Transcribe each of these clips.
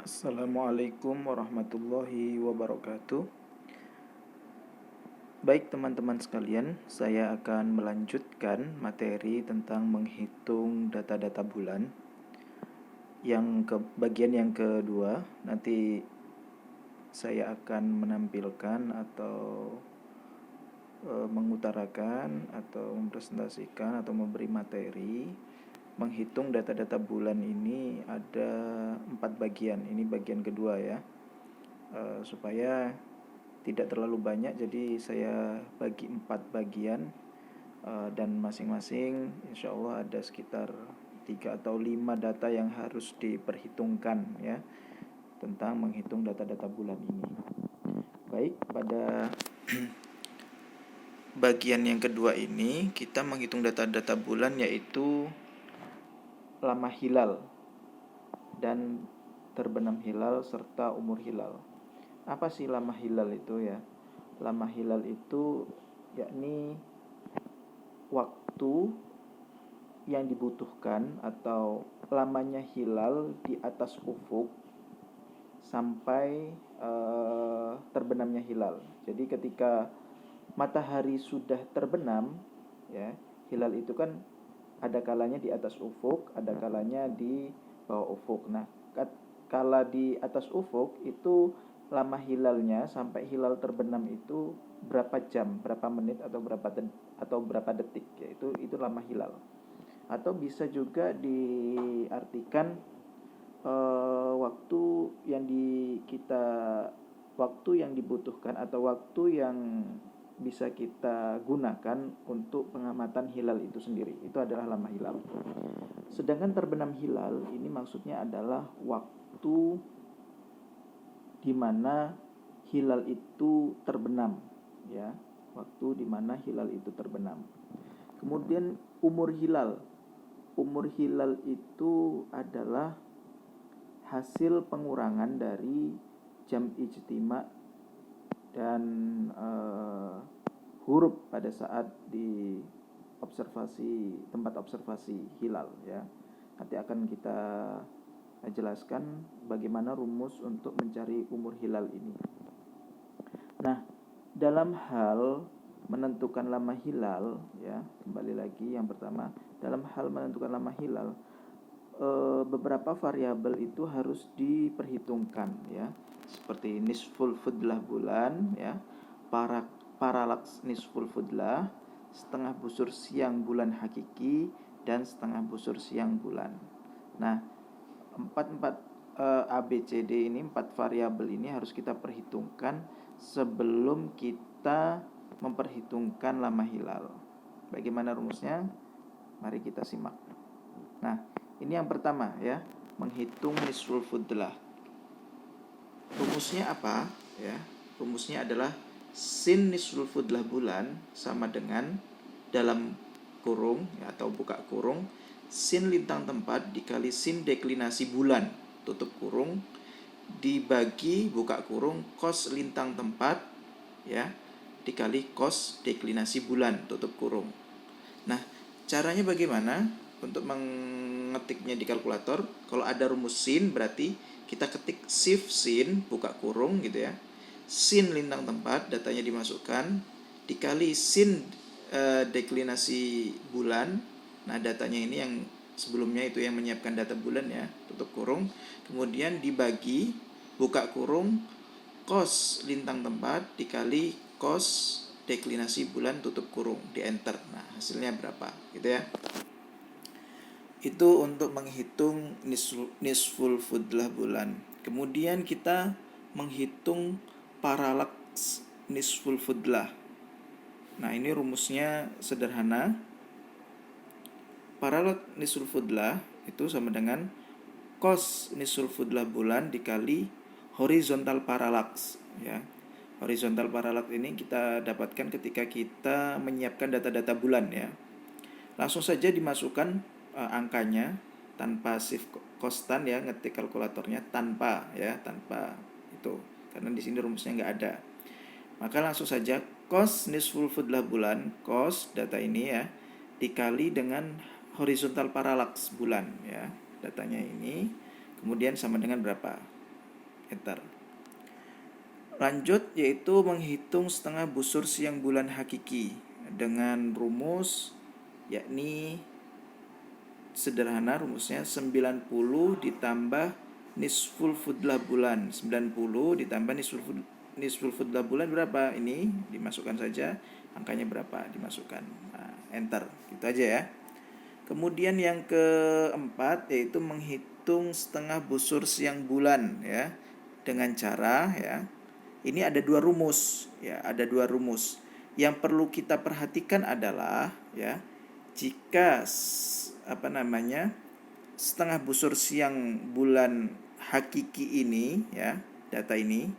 Assalamualaikum warahmatullahi wabarakatuh. Baik teman-teman sekalian, saya akan melanjutkan materi tentang menghitung data-data bulan. Bagian yang kedua, nanti saya akan menampilkan atau mengutarakan atau mempresentasikan atau memberi materi menghitung data-data bulan. Ini ada 4 bagian. Ini bagian kedua ya. Supaya tidak terlalu banyak, jadi saya bagi 4 bagian, dan masing-masing insya Allah ada sekitar 3 atau 5 data yang harus diperhitungkan ya, tentang menghitung data-data bulan ini. Baik, pada bagian yang kedua ini kita menghitung data-data bulan, yaitu lama hilal dan terbenam hilal serta umur hilal. Apa sih lama hilal itu ya? Lama hilal itu yakni waktu yang dibutuhkan atau lamanya hilal di atas ufuk sampai terbenamnya hilal. Jadi ketika matahari sudah terbenam ya, hilal itu kan ada kalanya di atas ufuk, ada kalanya di bawah ufuk. Nah, kala di atas ufuk itu lama hilalnya sampai hilal terbenam itu berapa jam, berapa menit atau berapa detik, yaitu itu lama hilal. Atau bisa juga diartikan waktu yang dibutuhkan atau waktu yang bisa kita gunakan untuk pengamatan hilal itu sendiri. Itu adalah lama hilal. Sedangkan terbenam hilal ini maksudnya adalah waktu di mana hilal itu terbenam ya, waktu di mana hilal itu terbenam. Kemudian umur hilal. Umur hilal itu adalah hasil pengurangan dari jam ijtima dan huruf pada saat di tempat observasi hilal ya. Nanti akan kita jelaskan bagaimana rumus untuk mencari umur hilal ini. Nah, dalam hal menentukan lama hilal ya, kembali lagi yang pertama, dalam hal menentukan lama hilal beberapa variabel itu harus diperhitungkan ya, seperti nisful fudlah bulan ya, paralaks nisful fudlah, setengah busur siang bulan hakiki, dan setengah busur siang bulan. Nah, empat ABCD ini, 4 variabel ini harus kita perhitungkan sebelum kita memperhitungkan lama hilal. Bagaimana rumusnya? Mari kita simak. Nah, ini yang pertama ya, menghitung nisful fudlah. Rumusnya apa ya? Rumusnya adalah sin nisful fudlah bulan sama dengan dalam kurung ya, atau buka kurung, sin lintang tempat dikali sin deklinasi bulan tutup kurung dibagi buka kurung cos lintang tempat ya dikali cos deklinasi bulan tutup kurung. Nah, caranya bagaimana untuk mengetiknya di kalkulator? Kalau ada rumus sin berarti kita ketik shift sin buka kurung gitu ya, sin lintang tempat datanya dimasukkan dikali sin deklinasi bulan. Nah, datanya ini yang sebelumnya itu yang menyiapkan data bulan ya, tutup kurung, kemudian dibagi buka kurung cos lintang tempat dikali cos deklinasi bulan tutup kurung, di enter. Nah, hasilnya berapa gitu ya. Itu untuk menghitung nisful fudlah bulan. Kemudian kita menghitung paralaks nisful fudlah. Nah, ini rumusnya sederhana. Paralaks nisful fudlah itu sama dengan cos nisful fudlah bulan dikali horizontal paralaks ya. Horizontal paralaks ini kita dapatkan ketika kita menyiapkan data-data bulan ya. Langsung saja dimasukkan angkanya tanpa shift kostan ya, ngetik kalkulatornya tanpa itu, karena di sini rumusnya nggak ada. Maka langsung saja cos nisful fudlah bulan, cos data ini ya, dikali dengan horizontal paralaks bulan ya, datanya ini, kemudian sama dengan berapa. Enter. Lanjut, yaitu menghitung setengah busur siang bulan hakiki dengan rumus, yakni sederhana rumusnya 90 ditambah nisful fudlah bulan. 90 ditambah nisful fudlah bulan berapa? Ini dimasukkan saja, angkanya berapa dimasukkan. Nah, enter. Gitu aja ya. Kemudian yang keempat yaitu menghitung setengah busur siang bulan ya, dengan cara ya, ini ada dua rumus ya, ada dua rumus. Yang perlu kita perhatikan adalah ya, jika setengah busur siang bulan hakiki ini ya, data ini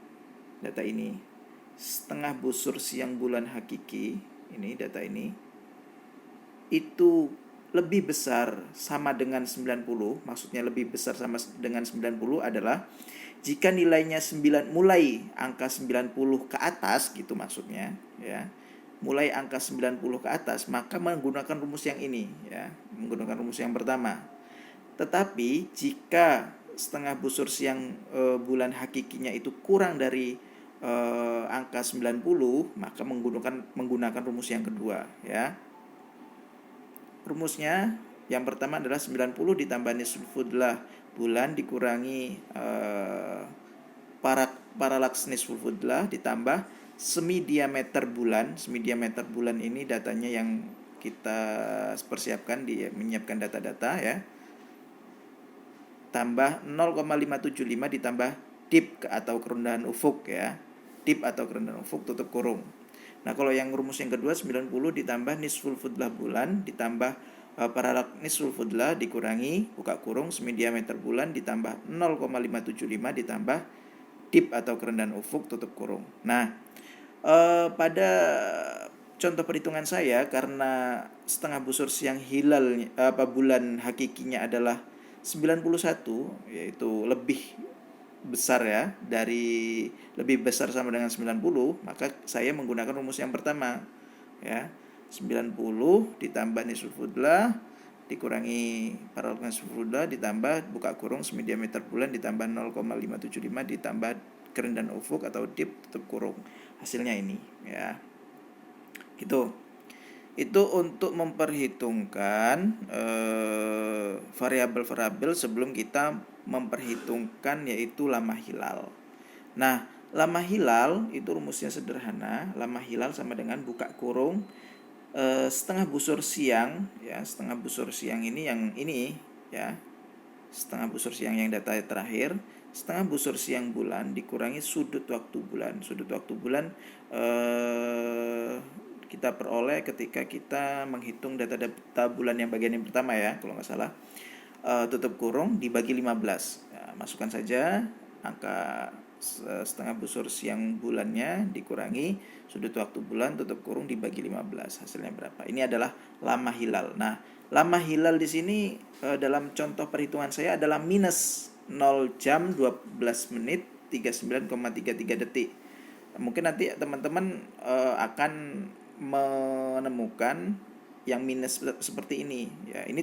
setengah busur siang bulan hakiki ini, data ini itu lebih besar sama dengan 90, maksudnya lebih besar sama dengan 90 adalah jika nilainya 9, mulai angka 90 ke atas gitu maksudnya ya. Mulai angka 90 ke atas, maka menggunakan rumus yang ini ya, menggunakan rumus yang pertama. Tetapi jika setengah busur siang bulan hakikinya itu kurang dari angka 90, maka menggunakan rumus yang kedua ya. Rumusnya yang pertama adalah 90 ditambah nisful fudlah bulan dikurangi paralaks nisful fudlah ditambah semi diameter bulan. Semi diameter bulan ini datanya yang kita persiapkan menyiapkan data-data ya. Tambah 0,575 ditambah dip atau kerendahan ufuk ya. Dip atau kerendahan ufuk tutup kurung. Nah, kalau yang rumus yang kedua 90 ditambah nisful fudlah bulan ditambah paralak nisful fudlah dikurangi buka kurung semi diameter bulan ditambah 0,575 ditambah dip atau kerendahan ufuk tutup kurung. Nah, pada contoh perhitungan saya, karena setengah busur siang hilal bulan hakikinya adalah 91, yaitu lebih besar ya, dari lebih besar sama dengan 90, maka saya menggunakan rumus yang pertama ya. 90 ditambah nisful fudlah dikurangi paralak nisful fudlah ditambah buka kurung semi diameter bulan ditambah 0,575 ditambah kerendahan ufuk atau dip tutup kurung. Hasilnya ini ya. Gitu. Itu untuk memperhitungkan variabel-variabel sebelum kita memperhitungkan yaitu lama hilal. Nah, lama hilal itu rumusnya sederhana. Lama hilal sama dengan buka kurung setengah busur siang ya, setengah busur siang ini yang ini ya, setengah busur siang yang data terakhir, setengah busur siang bulan dikurangi sudut waktu bulan. Sudut waktu bulan kita peroleh ketika kita menghitung data-data bulan yang bagian yang pertama ya, kalau nggak salah. Tutup kurung dibagi 15 ya, masukkan saja angka setengah busur siang bulannya dikurangi sudut waktu bulan tutup kurung dibagi 15, hasilnya berapa. Ini adalah lama hilal. Nah, lama hilal di sini dalam contoh perhitungan saya adalah minus 0 jam 12 menit 39,33 detik. Mungkin nanti teman-teman akan menemukan yang minus seperti ini ya. Ini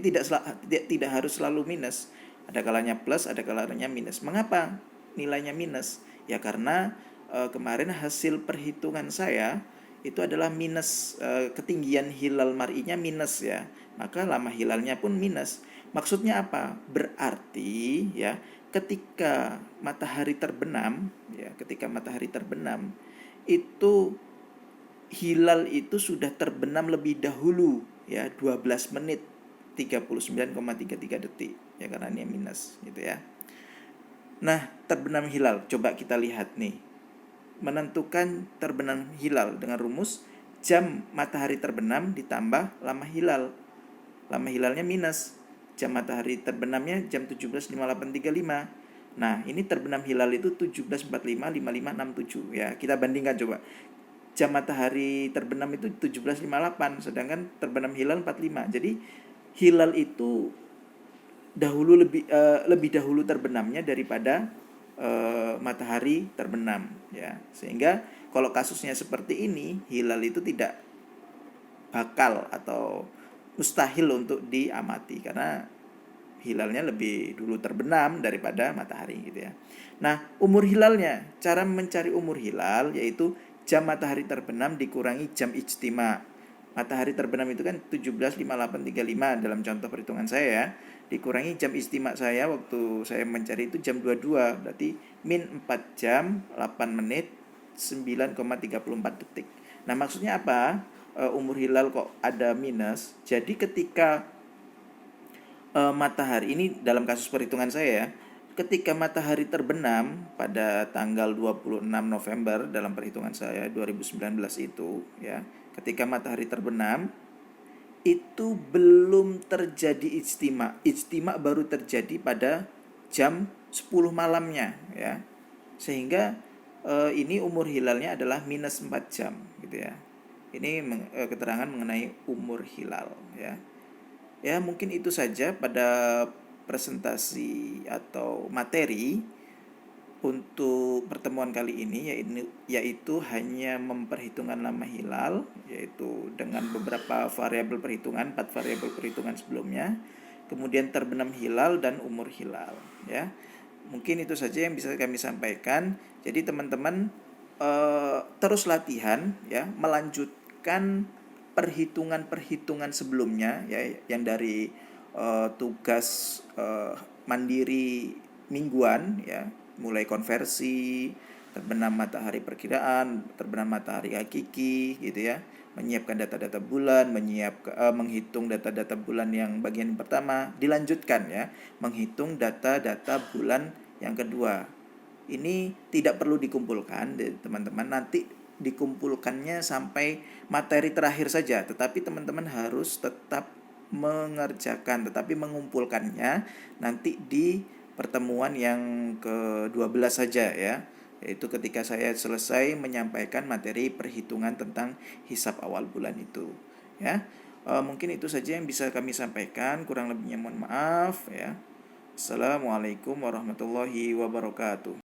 tidak harus selalu minus. Ada kalanya plus, ada kalanya minus. Mengapa nilainya minus? Ya karena kemarin hasil perhitungan saya itu adalah minus, ketinggian hilal mar'inya minus ya. Maka lama hilalnya pun minus. Maksudnya apa? Berarti ya ketika matahari terbenam ya, ketika matahari terbenam itu hilal itu sudah terbenam lebih dahulu ya, 12 menit 39,33 detik ya, karena ini minus gitu ya. Nah, terbenam hilal coba kita lihat nih. Menentukan terbenam hilal dengan rumus jam matahari terbenam ditambah lama hilal. Lama hilalnya minus, jam matahari terbenamnya jam 17.58.35. Nah, ini terbenam hilal itu 17.45.55.67 ya. Kita bandingkan coba. Jam matahari terbenam itu 17.58, sedangkan terbenam hilal 45. Jadi hilal itu lebih dahulu terbenamnya daripada matahari terbenam ya. Sehingga kalau kasusnya seperti ini, hilal itu tidak bakal atau mustahil untuk diamati karena hilalnya lebih dulu terbenam daripada matahari gitu ya. Nah, umur hilalnya, cara mencari umur hilal yaitu jam matahari terbenam dikurangi jam ijtima. Matahari terbenam itu kan 17.58.35 dalam contoh perhitungan saya ya. Dikurangi jam ijtima saya waktu saya mencari itu jam 22, berarti min 4 jam 8 menit 9,34 detik. Nah, maksudnya apa? Umur hilal kok ada minus. Jadi ketika matahari ini dalam kasus perhitungan saya ya, ketika matahari terbenam pada tanggal 26 November dalam perhitungan saya 2019 itu ya, ketika matahari terbenam itu belum terjadi ijtima. Ijtima baru terjadi pada jam 10 malamnya ya. Sehingga ini umur hilalnya adalah minus 4 jam gitu ya. Ini keterangan mengenai umur hilal ya. Ya, mungkin itu saja pada presentasi atau materi untuk pertemuan kali ini, yaitu hanya memperhitungkan lama hilal, yaitu dengan beberapa variabel perhitungan, 4 variabel perhitungan sebelumnya, kemudian terbenam hilal dan umur hilal ya. Mungkin itu saja yang bisa kami sampaikan. Jadi teman-teman terus latihan ya, melanjutkan perhitungan-perhitungan sebelumnya ya, yang dari tugas mandiri mingguan ya, mulai konversi, terbenam matahari perkiraan, terbenam matahari hakiki gitu ya, menyiapkan data-data bulan, menghitung data-data bulan yang bagian pertama, dilanjutkan ya, menghitung data-data bulan yang kedua. Ini tidak perlu dikumpulkan teman-teman, nanti dikumpulkannya sampai materi terakhir saja, tetapi teman-teman harus tetap mengerjakan, tetapi mengumpulkannya nanti di pertemuan yang ke-12 saja ya, yaitu ketika saya selesai menyampaikan materi perhitungan tentang hisab awal bulan itu ya. Mungkin itu saja yang bisa kami sampaikan, kurang lebihnya mohon maaf ya. Assalamualaikum warahmatullahi wabarakatuh.